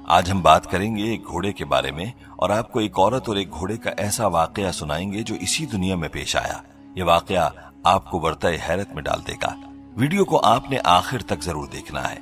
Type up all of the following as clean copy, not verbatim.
آج ہم بات کریں گے ایک گھوڑے کے بارے میں اور آپ کو ایک عورت اور ایک گھوڑے کا ایسا واقعہ سنائیں گے جو اسی دنیا میں پیش آیا۔ یہ واقعہ آپ کو ورطہ حیرت میں ڈال دے گا۔ ویڈیو کو آپ نے آخر تک ضرور دیکھنا ہے۔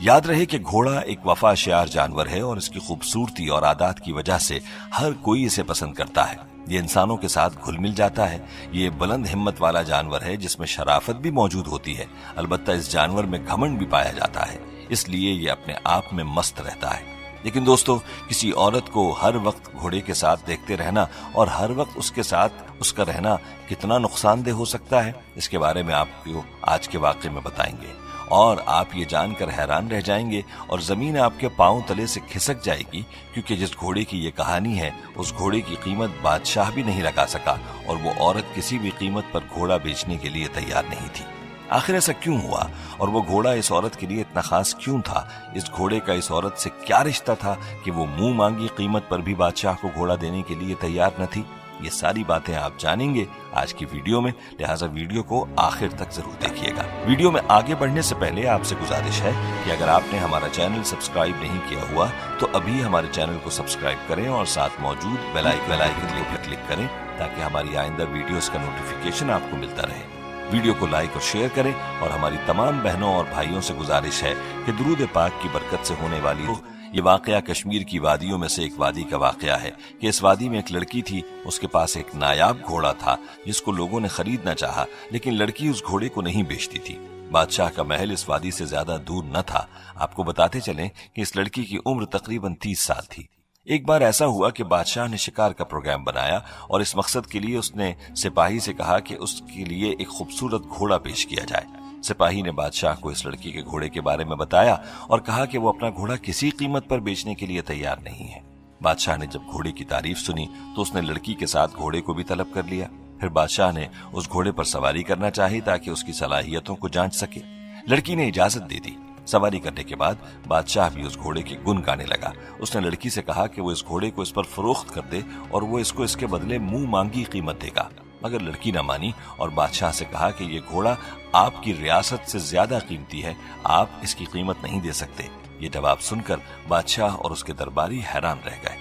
یاد رہے کہ گھوڑا ایک وفا شیار جانور ہے اور اس کی خوبصورتی اور عادات کی وجہ سے ہر کوئی اسے پسند کرتا ہے۔ یہ انسانوں کے ساتھ گھل مل جاتا ہے۔ یہ بلند ہمت والا جانور ہے جس میں شرافت بھی موجود ہوتی ہے۔ البتہ اس جانور میں گھمنڈ بھی پایا جاتا ہے، اس لیے یہ اپنے آپ میں مست رہتا ہے۔ لیکن دوستو، کسی عورت کو ہر وقت گھوڑے کے ساتھ دیکھتے رہنا اور ہر وقت اس کے ساتھ اس کا رہنا کتنا نقصان دہ ہو سکتا ہے، اس کے بارے میں آپ کو آج کے واقعے میں بتائیں گے، اور آپ یہ جان کر حیران رہ جائیں گے اور زمین آپ کے پاؤں تلے سے کھسک جائے گی، کیونکہ جس گھوڑے کی یہ کہانی ہے اس گھوڑے کی قیمت بادشاہ بھی نہیں لگا سکا، اور وہ عورت کسی بھی قیمت پر گھوڑا بیچنے کے لیے تیار نہیں تھی۔ آخر ایسا کیوں ہوا، اور وہ گھوڑا اس عورت کے لیے اتنا خاص کیوں تھا؟ اس گھوڑے کا اس عورت سے کیا رشتہ تھا کہ وہ منہ مانگی قیمت پر بھی بادشاہ کو گھوڑا دینے کے لیے تیار نہ تھی؟ یہ ساری باتیں آپ جانیں گے آج کی ویڈیو میں، لہٰذا ویڈیو کو آخر تک ضرور دیکھیے گا۔ ویڈیو میں آگے بڑھنے سے پہلے آپ سے گزارش ہے کہ اگر آپ نے ہمارا چینل سبسکرائب نہیں کیا ہوا تو ابھی ہمارے چینل کو سبسکرائب کریں اور ساتھ موجود بیل آئیکن پر کلک کریں تاکہ ہماری آئندہ ویڈیوز کا نوٹیفیکیشن آپ کو ملتا رہے۔ ویڈیو کو لائک اور شیئر کریں، اور ہماری تمام بہنوں اور بھائیوں سے گزارش ہے کہ درود پاک کی برکت سے ہونے والی یہ واقعہ کشمیر کی وادیوں میں سے ایک وادی کا واقعہ ہے کہ اس وادی میں ایک لڑکی تھی، اس کے پاس ایک نایاب گھوڑا تھا جس کو لوگوں نے خریدنا چاہا، لیکن لڑکی اس گھوڑے کو نہیں بیچتی تھی۔ بادشاہ کا محل اس وادی سے زیادہ دور نہ تھا۔ آپ کو بتاتے چلیں کہ اس لڑکی کی عمر تقریباً 30 سال تھی۔ ایک بار ایسا ہوا کہ بادشاہ نے شکار کا پروگرام بنایا اور اس مقصد کے لیے اس نے سپاہی سے کہا کہ اس کے لیے ایک خوبصورت گھوڑا پیش کیا جائے۔ سپاہی نے بادشاہ کو اس لڑکی کے گھوڑے کے بارے میں بتایا اور کہا کہ وہ اپنا گھوڑا کسی قیمت پر بیچنے کے لیے تیار نہیں ہے۔ بادشاہ نے جب گھوڑے کی تعریف سنی تو اس نے لڑکی کے ساتھ گھوڑے کو بھی طلب کر لیا۔ پھر بادشاہ نے اس گھوڑے پر سواری کرنا چاہی تاکہ اس کی صلاحیتوں کو جانچ سکے۔ لڑکی نے اجازت دے دی۔ سواری کرنے کے بعد بادشاہ بھی اس گھوڑے کی گن گانے لگا۔ اس نے لڑکی سے کہا کہ وہ اس گھوڑے کو اس پر فروخت کر دے اور وہ اس کو اس کے بدلے منہ مانگی قیمت دے گا، مگر لڑکی نہ مانی اور بادشاہ سے کہا کہ یہ گھوڑا آپ کی ریاست سے زیادہ قیمتی ہے، آپ اس کی قیمت نہیں دے سکتے۔ یہ جواب سن کر بادشاہ اور اس کے درباری حیران رہ گئے۔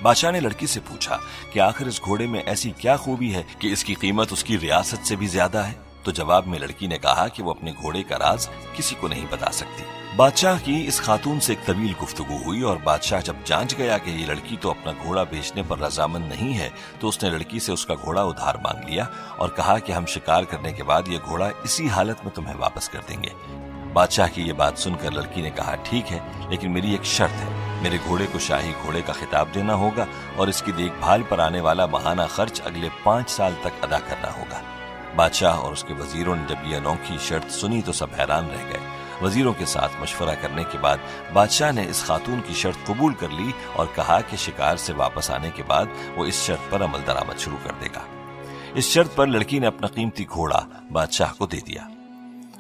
بادشاہ نے لڑکی سے پوچھا کہ آخر اس گھوڑے میں ایسی کیا خوبی ہے کہ اس کی قیمت اس کی ریاست سے بھی زیادہ ہے؟ تو جواب میں لڑکی نے کہا کہ وہ اپنے گھوڑے کا راز کسی کو نہیں بتا سکتی۔ بادشاہ کی اس خاتون سے ایک طویل گفتگو ہوئی اور بادشاہ جب جانچ گیا کہ یہ لڑکی تو اپنا گھوڑا بیچنے پر رضامند نہیں ہے تو اس نے لڑکی سے اس کا گھوڑا ادھار مانگ لیا اور کہا کہ ہم شکار کرنے کے بعد یہ گھوڑا اسی حالت میں تمہیں واپس کر دیں گے۔ بادشاہ کی یہ بات سن کر لڑکی نے کہا ٹھیک ہے، لیکن میری ایک شرط ہے، میرے گھوڑے کو شاہی گھوڑے کا خطاب دینا ہوگا اور اس کی دیکھ بھال پر آنے والا ماہانہ خرچ اگلے 5 سال تک ادا کرنا ہوگا۔ بادشاہ اور اس کے وزیروں نے جب یہ انوکھی شرط سنی تو سب حیران رہ گئے۔ وزیروں کے ساتھ مشورہ کرنے کے بعد بادشاہ نے اس خاتون کی شرط قبول کر لی اور کہا کہ شکار سے واپس آنے کے بعد وہ اس شرط پر عمل درآمد شروع کر دے گا۔ اس شرط پر لڑکی نے اپنا قیمتی گھوڑا بادشاہ کو دے دیا۔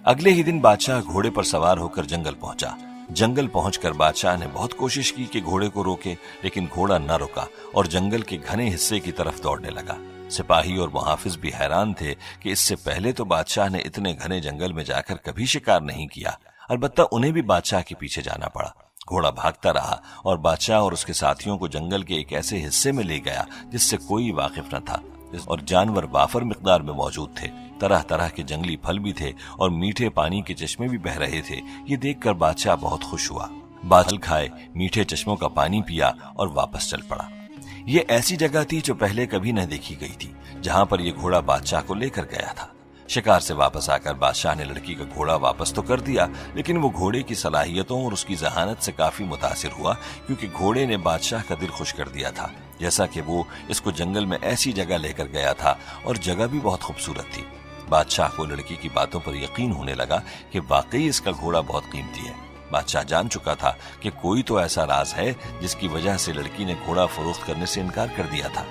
اگلے ہی دن بادشاہ گھوڑے پر سوار ہو کر جنگل پہنچا۔ جنگل پہنچ کر بادشاہ نے بہت کوشش کی کہ گھوڑے کو روکے، لیکن گھوڑا نہ رکا اور جنگل کے گھنے حصے کی طرف دوڑنے لگا۔ سپاہی اور محافظ بھی حیران تھے کہ اس سے پہلے تو بادشاہ نے اتنے گھنے جنگل میں جا کر کبھی شکار نہیں کیا، البتہ انہیں بھی بادشاہ کے پیچھے جانا پڑا۔ گھوڑا بھاگتا رہا اور بادشاہ اور اس کے ساتھیوں کو جنگل کے ایک ایسے حصے میں لے گیا جس سے کوئی واقف نہ تھا، اور جانور وافر مقدار میں موجود تھے۔ طرح طرح کے جنگلی پھل بھی تھے اور میٹھے پانی کے چشمے بھی بہہ رہے تھے۔ یہ دیکھ کر بادشاہ بہت خوش ہوا۔ پھل کھائے، میٹھے چشموں کا پانی پیا اور واپس چل پڑا۔ یہ ایسی جگہ تھی جو پہلے کبھی نہ دیکھی گئی تھی، جہاں پر یہ گھوڑا بادشاہ کو لے کر گیا تھا۔ شکار سے واپس آ کر بادشاہ نے لڑکی کا گھوڑا واپس تو کر دیا، لیکن وہ گھوڑے کی صلاحیتوں اور اس کی ذہانت سے کافی متاثر ہوا، کیونکہ گھوڑے نے بادشاہ کا دل خوش کر دیا تھا، جیسا کہ وہ اس کو جنگل میں ایسی جگہ لے کر گیا تھا اور جگہ بھی بہت خوبصورت تھی۔ بادشاہ کو لڑکی کی باتوں پر یقین ہونے لگا کہ واقعی اس کا گھوڑا بہت قیمتی ہے۔ بادشاہ جان چکا تھا کہ کوئی تو ایسا راز ہے جس کی وجہ سے لڑکی نے گھوڑا فروخت کرنے سے انکار کر دیا تھا۔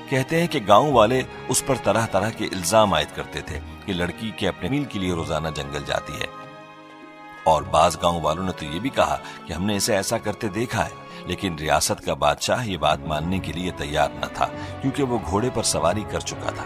کہتے ہیں کہ گاؤں والے اس پر طرح طرح کے الزام عائد کرتے تھے کہ لڑکی کے اپنے میل کے لیے روزانہ جنگل جاتی ہے، اور بعض گاؤں والوں نے تو یہ بھی کہا کہ ہم نے اسے ایسا کرتے دیکھا ہے، لیکن ریاست کا بادشاہ یہ بات ماننے کے لیے تیار نہ تھا، کیونکہ وہ گھوڑے پر سواری کر چکا تھا۔